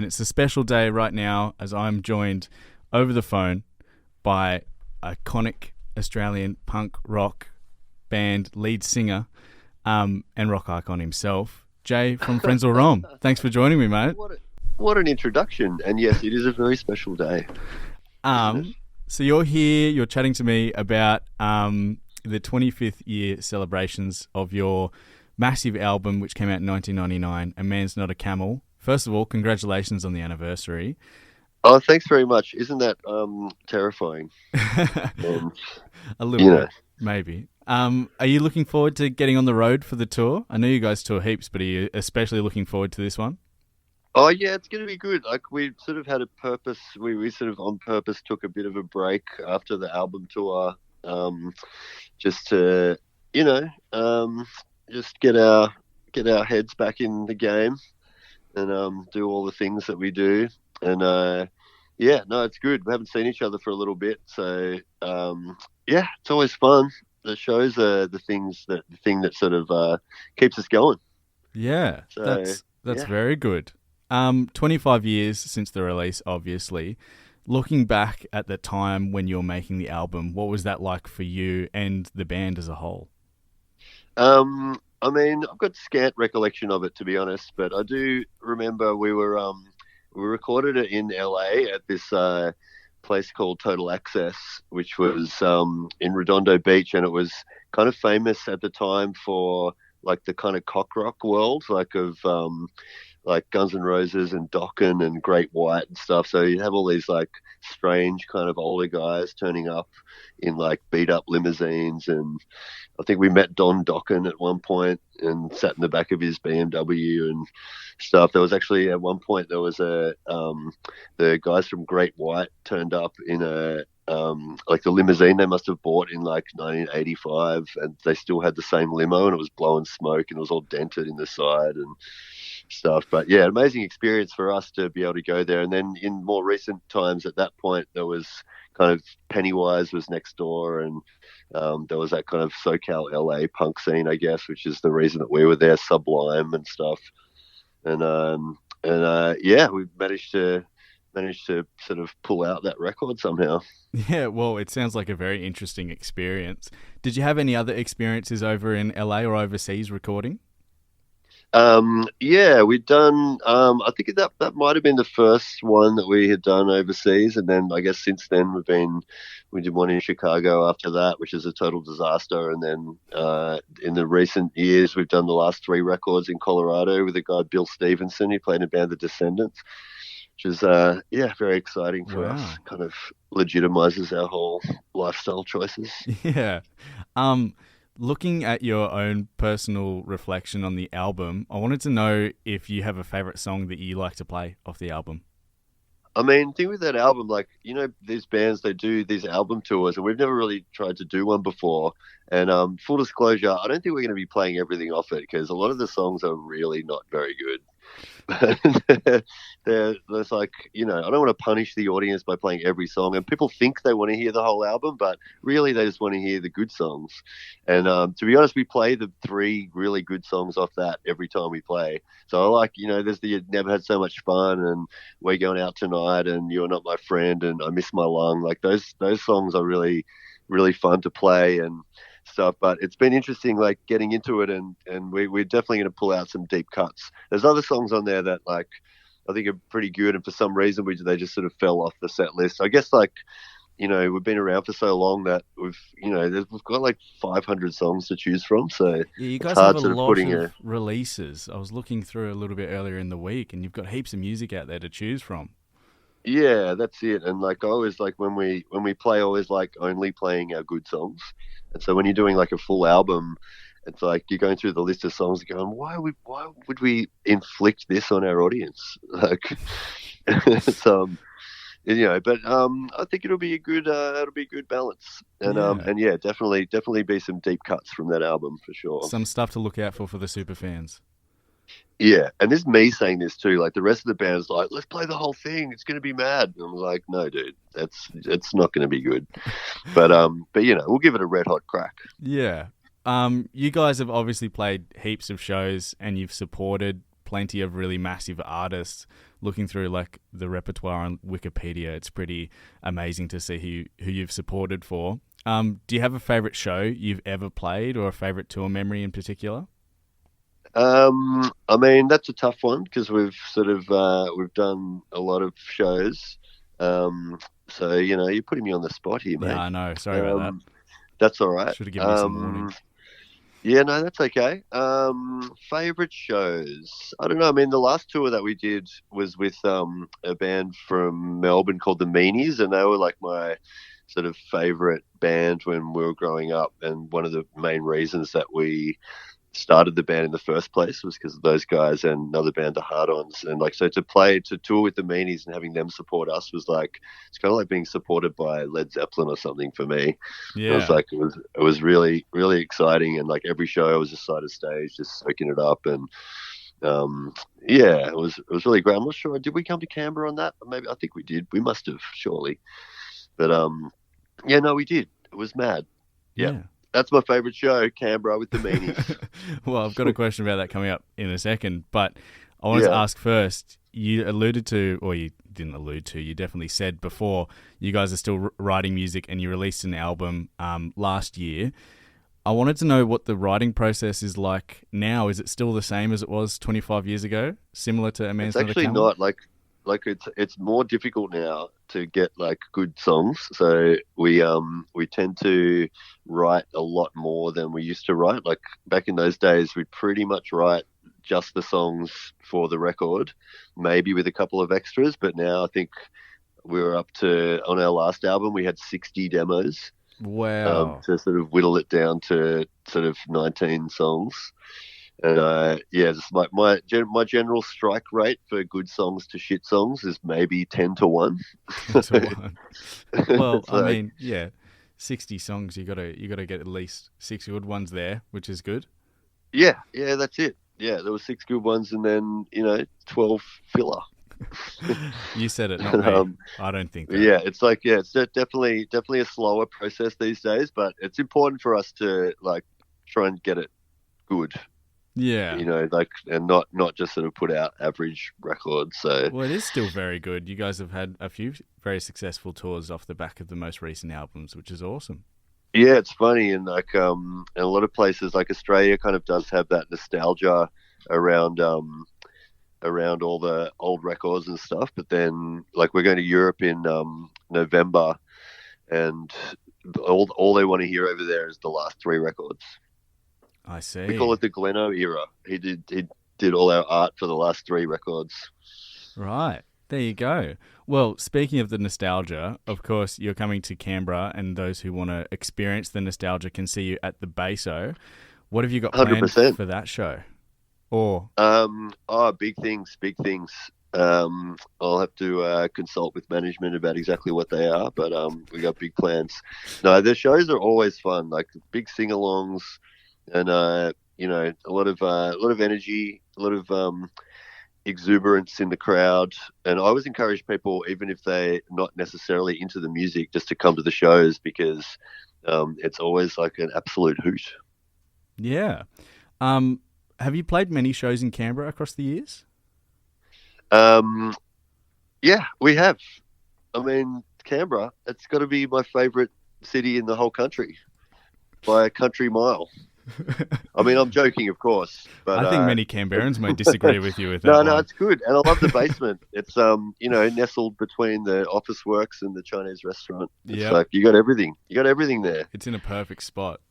and it's a special day right now as I'm joined over the phone by iconic Australian punk rock band lead singer and rock icon himself, Jay from Frenzal Rhomb. Thanks for joining me, mate. What an introduction. And yes, it is a very special day. So you're here, you're chatting to me about the 25th year celebrations of your massive album, which came out in 1999, A Man's Not a Camel. First of all, congratulations on the anniversary. Oh, thanks very much. Isn't that terrifying? A little bit, maybe. Are you looking forward to getting on the road for the tour? I know you guys tour heaps, but are you especially looking forward to this one? Oh, yeah, it's going to be good. Like, we sort of had a purpose. We sort of on purpose took a bit of a break after the album tour, just to, just get our heads back in the game and do all the things that we do. And it's good. We haven't seen each other for a little bit, so it's always fun. The shows are the thing that sort of keeps us going. Yeah, so, that's very good. 25 years since the release, obviously. Looking back at the time when you were making the album, what was that like for you and the band as a whole? I mean, I've got scant recollection of it, to be honest, but I do remember we recorded it in LA at this place called Total Access, which was in Redondo Beach, and it was kind of famous at the time for like the kind of cock rock world, like Guns N' Roses and Dokken and Great White and stuff. So you have all these like strange kind of older guys turning up in like beat up limousines, and I think we met Don Dokken at one point and sat in the back of his BMW and stuff. There was actually at one point there was the guys from Great White turned up in a like the limousine they must have bought in like 1985, and they still had the same limo, and it was blowing smoke and it was all dented in the side and stuff. But yeah, amazing experience for us to be able to go there. And then in more recent times, at that point, there was kind of Pennywise was next door, and there was that kind of SoCal LA punk scene, I guess, which is the reason that we were there, Sublime and stuff. And we managed to sort of pull out that record somehow. Yeah, well, it sounds like a very interesting experience. Did you have any other experiences over in LA or overseas recording? We'd done, I think that might have been the first one that we had done overseas. And then I guess since then we did one in Chicago after that, which is a total disaster. And then, in the recent years, we've done the last 3 records in Colorado with a guy, Bill Stevenson, who played in a band, The Descendants, which is, very exciting for us. Kind of legitimizes our whole lifestyle choices. Yeah. Looking at your own personal reflection on the album, I wanted to know if you have a favorite song that you like to play off the album. I mean, the thing with that album, like, these bands, they do these album tours, and we've never really tried to do one before. And full disclosure, I don't think we're going to be playing everything off it, because a lot of the songs are really not very good. There's like, I don't want to punish the audience by playing every song, and people think they want to hear the whole album, but really they just want to hear the good songs. And to be honest, we play the 3 really good songs off that every time we play. So I like, there's the Never Had So Much Fun and We're Going Out Tonight and You're Not My Friend and I Miss My Lung. Like those songs are really, really fun to play and stuff. But it's been interesting, like, getting into it, and we're definitely going to pull out some deep cuts. There's other songs on there that, like, I think are pretty good, and for some reason they just sort of fell off the set list. I guess, like, we've been around for so long that we've got like 500 songs to choose from. So yeah, you guys have a lot of releases. I was looking through a little bit earlier in the week, and you've got heaps of music out there to choose from. Yeah, that's it. And like I always like when we play, I always like only playing our good songs. And so when you're doing like a full album, it's like you're going through the list of songs and going, why would we inflict this on our audience? Like, it's but I think it'll be a good balance. And definitely be some deep cuts from that album for sure. Some stuff to look out for the super fans. Yeah, and this is me saying this too. Like the rest of the band's like, let's play the whole thing. It's going to be mad. And I'm like, no, dude, it's not going to be good. But we'll give it a red hot crack. Yeah. You guys have obviously played heaps of shows and you've supported plenty of really massive artists. Looking through like the repertoire on Wikipedia, it's pretty amazing to see who you've supported for. Do you have a favourite show you've ever played, or a favourite tour memory in particular? I mean, that's a tough one because we've sort of we've done a lot of shows. So you're putting me on the spot here, mate. Yeah, I know. Sorry about that. That's all right. Should have given me some warning. Yeah, no, that's okay. Favorite shows? I don't know. I mean, the last tour that we did was with a band from Melbourne called the Meanies, and they were like my sort of favorite band when we were growing up. And one of the main reasons that we started the band in the first place was because of those guys and another band, the Hard-Ons. And like, so to tour with the Meanies and having them support us was like, it's kind of like being supported by Led Zeppelin or something for me. Yeah. It was like, it was really, really exciting. And like every show I was just side of stage, just soaking it up. And yeah, it was really great. I'm not sure. Did we come to Canberra on that? Maybe, I think we did. We must have, surely. But yeah, no, we did. It was mad. Yeah. That's my favourite show, Canberra with the Meanies. Well, I've got a question about that coming up in a second, but I wanted to ask first, you alluded to, or you didn't allude to, you definitely said before, you guys are still writing music and you released an album last year. I wanted to know what the writing process is like now. Is it still the same as it was 25 years ago? Similar to A Man's Not a Camel? It's actually not. Like it's more difficult now to get like good songs. So we tend to write a lot more than we used to write. Like back in those days, we'd pretty much write just the songs for the record, maybe with a couple of extras. But now I think we're up to, on our last album, we had 60 demos. Wow. To sort of whittle it down to sort of 19 songs. And just my general strike rate for good songs to shit songs is maybe 10 to 1. 10 to 1. Well, So, I mean, 60 songs, you gotta get at least 6 good ones there, which is good. Yeah, that's it. Yeah, there were 6 good ones and then 12 filler. You said it, not me. I don't think that. Yeah, it's like it's definitely a slower process these days, but it's important for us to like try and get it good. Yeah. And not just sort of put out average records. So well, it is still very good. You guys have had a few very successful tours off the back of the most recent albums, which is awesome. Yeah, it's funny, and like in a lot of places, like Australia, kind of does have that nostalgia around all the old records and stuff. But then, like, we're going to Europe in November, and all they want to hear over there is the last 3 records. I see. We call it the Gleno era. He did all our art for the last 3 records. Right. There you go. Well, speaking of the nostalgia, of course, you're coming to Canberra, and those who want to experience the nostalgia can see you at the Baso. What have you got planned 100%. for that show? Or big things. I'll have to consult with management about exactly what they are, but we got big plans. No, the shows are always fun, like big sing-alongs. And a lot of energy, a lot of exuberance in the crowd. And I always encourage people, even if they're not necessarily into the music, just to come to the shows because it's always like an absolute hoot. Yeah. Have you played many shows in Canberra across the years? Yeah, we have. I mean, Canberra, it's got to be my favourite city in the whole country by a country mile. I mean, I'm joking, of course, but I think many Canberrans may disagree with you with that. No, it's good, and I love the basement. It's nestled between the office works and the Chinese restaurant. It's like you got everything. You got everything there. It's in a perfect spot.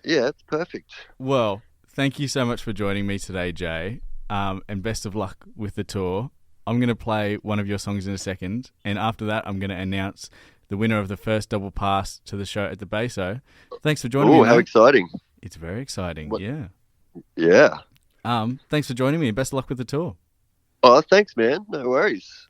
Yeah, it's perfect. Well, thank you so much for joining me today, Jay, and best of luck with the tour. I'm going to play one of your songs in a second, and after that, I'm going to announce the winner of the first double pass to the show at the Baso. Thanks for joining me. Oh, how exciting! It's very exciting, yeah. Yeah. Thanks for joining me and best of luck with the tour. Oh, thanks, man. No worries.